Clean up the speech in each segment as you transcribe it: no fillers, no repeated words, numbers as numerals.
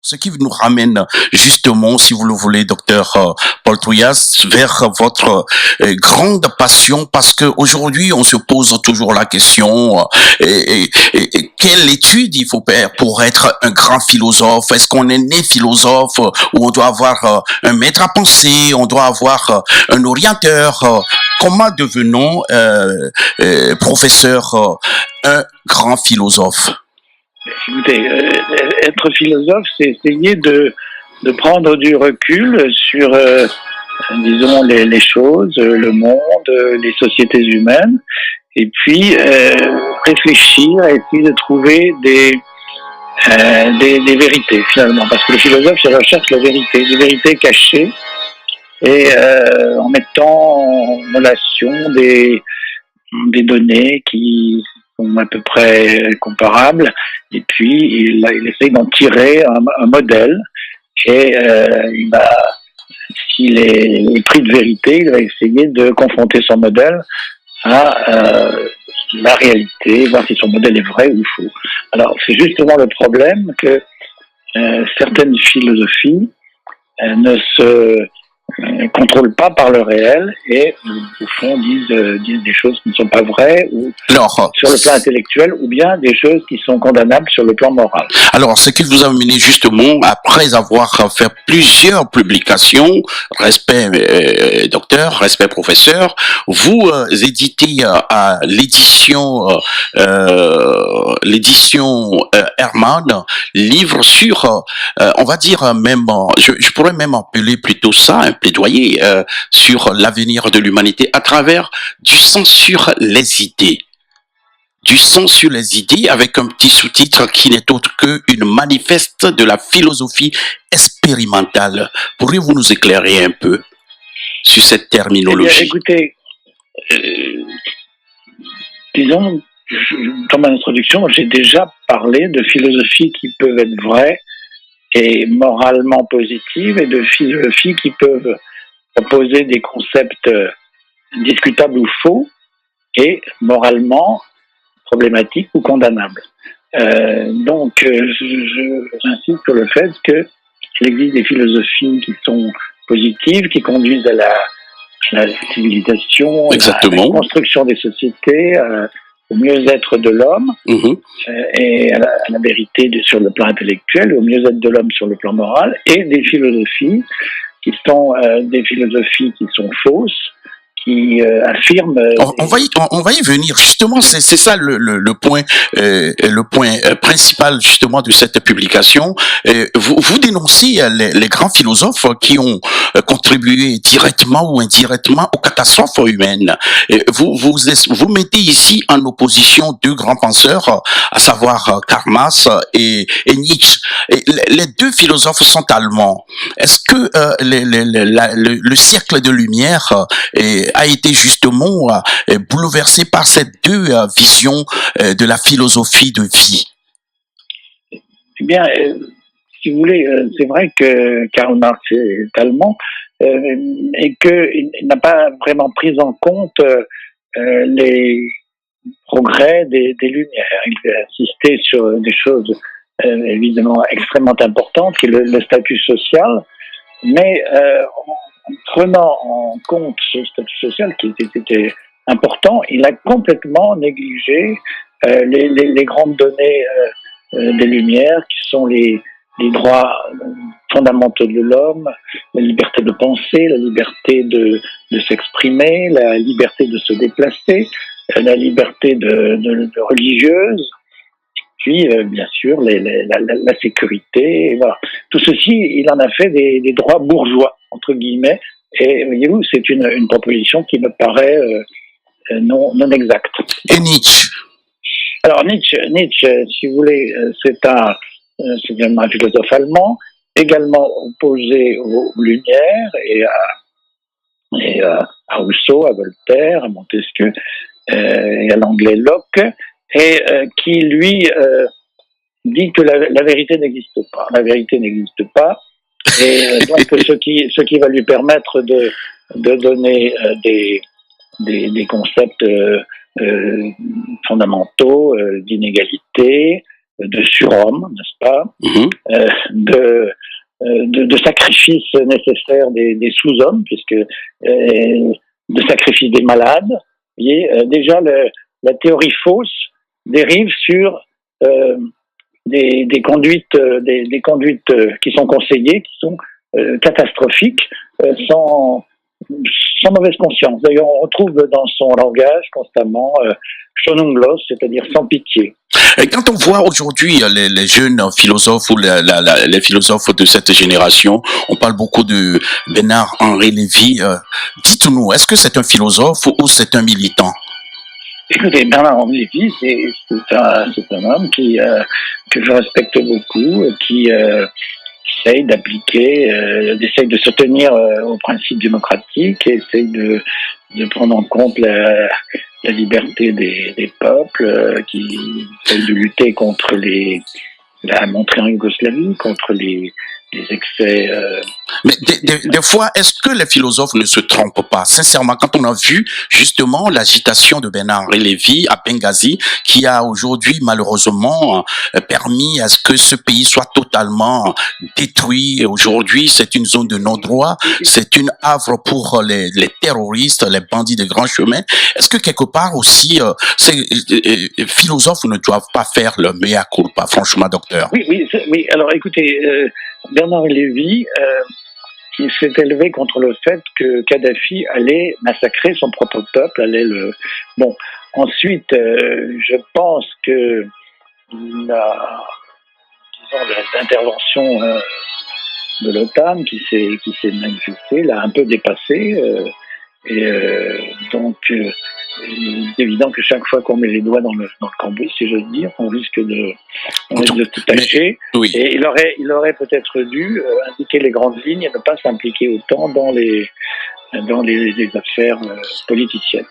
Ce qui nous ramène justement, si vous le voulez, docteur Paul Trouillas, vers votre grande passion, parce que aujourd'hui on se pose toujours la question quelle étude il faut faire pour être un grand philosophe? Est-ce qu'on est né philosophe ou on doit avoir un maître à penser, on doit avoir un orienteur? Comment devenons professeur un grand philosophe? Écoutez, être philosophe, c'est essayer de prendre du recul sur, disons, les choses, le monde, les sociétés humaines, et puis réfléchir, essayer de trouver des vérités, finalement. Parce que le philosophe, il recherche la vérité, des vérités cachées, et en mettant en relation des données qui sont à peu près comparables, et puis il essaye d'en tirer un modèle, et s'il est pris de vérité, il va essayer de confronter son modèle à la réalité, voir si son modèle est vrai ou faux. Alors c'est justement le problème que certaines philosophies ne se contrôlent pas par le réel et au fond disent des choses qui ne sont pas vraies ou Alors, sur le plan intellectuel ou bien des choses qui sont condamnables sur le plan moral. Alors, ce qui vous a mené justement, après avoir fait plusieurs publications, respect docteur, respect professeur, vous éditez à l'édition Hermann, livre sur, on va dire même, je pourrais même appeler plutôt ça un plaidoyer sur l'avenir de l'humanité à travers du sang sur les idées. Du sang sur les idées avec un petit sous-titre qui n'est autre qu'une manifeste de la philosophie expérimentale. Pourriez-vous nous éclairer un peu sur cette terminologie? Eh bien, écoutez, disons, dans ma introduction, j'ai déjà parlé de philosophies qui peuvent être vraies et moralement positives et de philosophies qui peuvent proposer des concepts discutables ou faux et moralement problématiques ou condamnables. Donc, j'insiste sur le fait qu'il existe des philosophies qui sont positives, qui conduisent à la civilisation, à la construction des sociétés, au mieux-être de l'homme et à la vérité sur le plan intellectuel, au mieux-être de l'homme sur le plan moral, et des philosophies qui sont des philosophies qui sont fausses, qui affirme. On va y venir justement. C'est ça le point principal justement de cette publication. Vous dénoncez les grands philosophes qui ont contribué directement ou indirectement aux catastrophes humaines. Vous mettez ici en opposition deux grands penseurs, à savoir Karl Marx et Nietzsche. Les deux philosophes sont allemands. Est-ce que le siècle de lumière a été justement bouleversé par ces deux visions de la philosophie de vie? Eh bien, si vous voulez, c'est vrai que Karl Marx est allemand et qu'il n'a pas vraiment pris en compte les progrès des Lumières. Il a insisté sur des choses évidemment extrêmement importantes, qui est le statut social, mais en prenant en compte ce statut social qui était important, il a complètement négligé les grandes données des Lumières, qui sont les droits fondamentaux de l'homme, la liberté de penser, la liberté de s'exprimer, la liberté de se déplacer, la liberté de religieuse, puis bien sûr la sécurité, et voilà. Tout ceci, il en a fait des droits bourgeois, entre guillemets, et voyez-vous, c'est une proposition qui me paraît non exacte. Et Nietzsche? Alors Nietzsche, si vous voulez, c'est un philosophe allemand, également opposé aux Lumières et à Rousseau, à Voltaire, à Montesquieu et à l'anglais Locke, et qui lui dit que la vérité n'existe pas. La vérité n'existe pas, et donc ce qui va lui permettre de donner des concepts fondamentaux d'inégalité, de surhomme, n'est-ce pas, Mhm. de sacrifices nécessaires des sous-hommes, puisque de sacrifice des malades. Et déjà, la théorie fausse dérive sur des conduites, des conduites qui sont conseillées, qui sont catastrophiques, sans, sans mauvaise conscience. D'ailleurs, on retrouve dans son langage constamment Schonunglos, c'est-à-dire sans pitié. Et quand on voit aujourd'hui les jeunes philosophes ou les philosophes de cette génération, on parle beaucoup de Bernard-Henri Lévy. Dites-nous, est-ce que c'est un philosophe ou c'est un militant? Écoutez, Bernard-Henri Lévy, c'est un homme que je respecte beaucoup, qui essaye d'appliquer, essaye de se tenir aux principes démocratiques, essaye de prendre en compte la liberté des peuples, qui essaye de lutter contre la montée en Yougoslavie, contre les excès. Mais des fois, est-ce que les philosophes ne se trompent pas? Sincèrement, quand on a vu justement l'agitation de Bernard-Henri Lévy à Benghazi, qui a aujourd'hui malheureusement permis à ce que ce pays soit totalement détruit. Et aujourd'hui, c'est une zone de non-droit, c'est une havre pour les terroristes, les bandits de grands chemins. Est-ce que quelque part aussi, ces philosophes ne doivent pas faire le mea culpa, franchement, docteur? Oui. Alors, écoutez, Bernard Lévy, qui s'est élevé contre le fait que Kadhafi allait massacrer son propre peuple, Bon, ensuite, je pense que l'intervention de l'OTAN qui s'est manifestée l'a un peu dépassé. Donc, c'est évident que chaque fois qu'on met les doigts dans le cambouis, si j'ose dire, on risque de tout tâcher. Oui. Et il aurait peut-être dû indiquer les grandes lignes et ne pas s'impliquer autant dans les affaires politiciennes.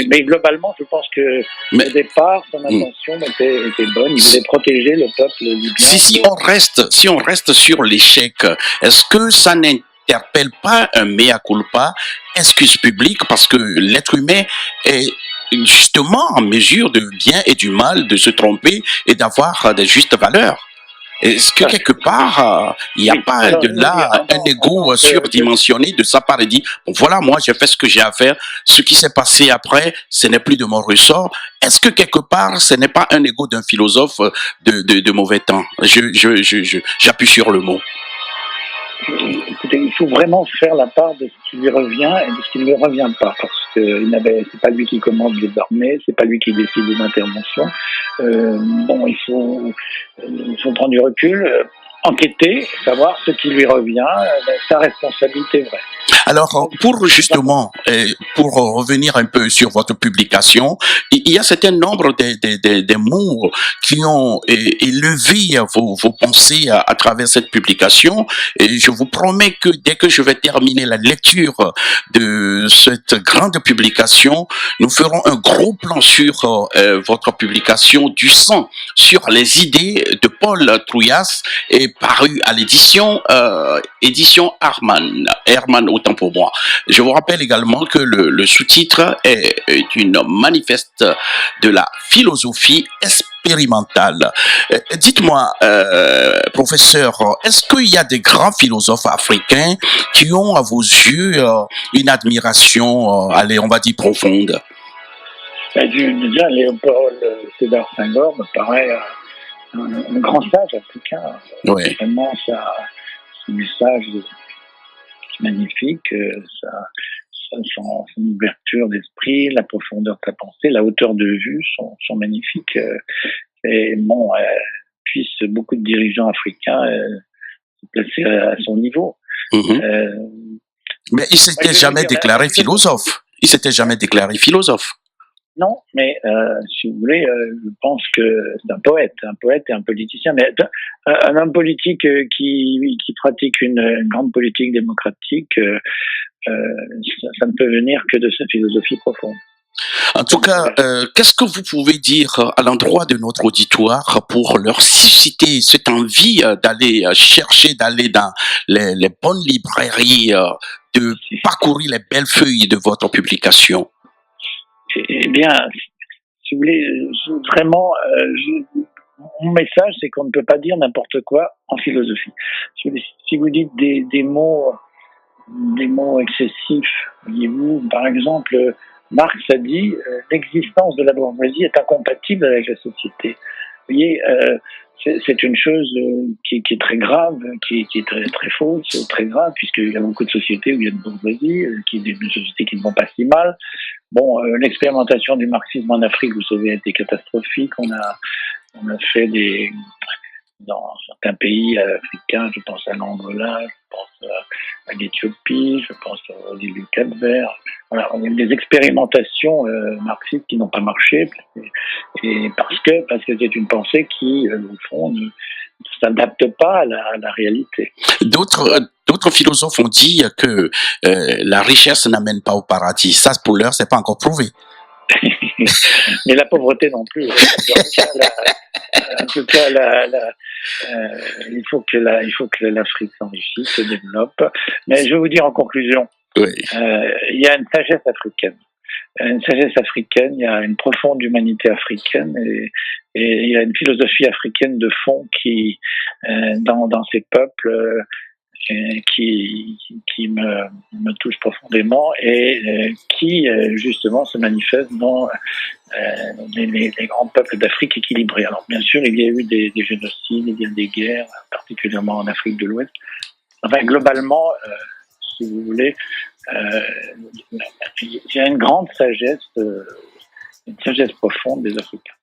Mais globalement, je pense que au départ, son intention était bonne. Il voulait protéger le peuple libyen. Si on reste sur l'échec, est-ce que ça n'interpelle pas un mea culpa, excuse publique, parce que l'être humain est justement en mesure de bien et du mal, de se tromper et d'avoir des justes valeurs? Est-ce que quelque part, il n'y a pas de là un ego surdimensionné de sa part et dit, bon, voilà, moi j'ai fait ce que j'ai à faire, ce qui s'est passé après, ce n'est plus de mon ressort. Est-ce que quelque part, ce n'est pas un ego d'un philosophe de mauvais temps? J'appuie sur le mot. Écoutez, il faut vraiment faire la part de ce qui lui revient et de ce qui ne lui revient pas, parce que c'est pas lui qui commande les armées, c'est pas lui qui décide des interventions. Bon, il faut prendre du recul, enquêter, savoir ce qui lui revient, sa responsabilité vraie. Alors, pour justement, pour revenir un peu sur votre publication, il y a certain nombre des mots qui ont élevé vos pensées à travers cette publication. Et je vous promets que dès que je vais terminer la lecture de cette grande publication, nous ferons un gros plan sur votre publication du sang, sur les idées de Paul Trouillas, et paru à l'édition édition Hermann autant pour moi. Je vous rappelle également que le sous-titre est une manifeste de la philosophie expérimentale. Dites-moi, professeur, est-ce qu'il y a des grands philosophes africains qui ont à vos yeux une admiration, allez, on va dire profonde? Déjà, Léopold Sédar Senghor me paraît un grand sage africain. Oui. Vraiment, son message magnifique, son ouverture d'esprit, la profondeur de sa pensée, la hauteur de vue sont magnifiques. Et bon, puissent beaucoup de dirigeants africains se placer à son niveau. Mais il s'était jamais déclaré philosophe. Il s'était jamais déclaré philosophe. Non, mais si vous voulez, je pense que c'est un poète et un politicien. Mais un homme politique qui pratique une grande politique démocratique, ça ne peut venir que de sa philosophie profonde. En tout cas, qu'est-ce que vous pouvez dire à l'endroit de notre auditoire pour leur susciter cette envie d'aller chercher, d'aller dans les bonnes librairies, de parcourir les belles feuilles de votre publication? Eh bien, si vous voulez, vraiment, mon message, c'est qu'on ne peut pas dire n'importe quoi en philosophie. Si vous dites des mots excessifs, voyez-vous, par exemple, Marx a dit l'existence de la bourgeoisie est incompatible avec la société. Vous voyez, c'est une chose qui est très grave, qui est très, très fausse, très grave, puisqu'il y a beaucoup de sociétés où il y a de bourgeoisie, des sociétés qui ne vont pas si mal. Bon, l'expérimentation du marxisme en Afrique, vous savez, a été catastrophique. On a fait dans certains pays africains, je pense à l'Angola, je pense à l'Éthiopie, je pense aux îles du Cap-Vert. Voilà, on a eu des expérimentations marxistes qui n'ont pas marché, et parce que c'est une pensée qui, au fond, ne s'adapte pas à la réalité. D'autres philosophes ont dit que la richesse n'amène pas au paradis. Ça, pour l'heure, c'est pas encore prouvé. Mais la pauvreté non plus. En tout cas, il faut que l'Afrique s'enrichisse, se développe. Mais je vais vous dire en conclusion, Oui. Il y a une sagesse africaine. Il y a une profonde humanité africaine et il y a une philosophie africaine de fond qui, dans ces peuples, qui me touche profondément et qui justement se manifeste dans les grands peuples d'Afrique équilibrés. Alors bien sûr, il y a eu des génocides, il y a des guerres, particulièrement en Afrique de l'Ouest. Enfin, globalement, si vous voulez, il y a une grande sagesse, une sagesse profonde des Africains.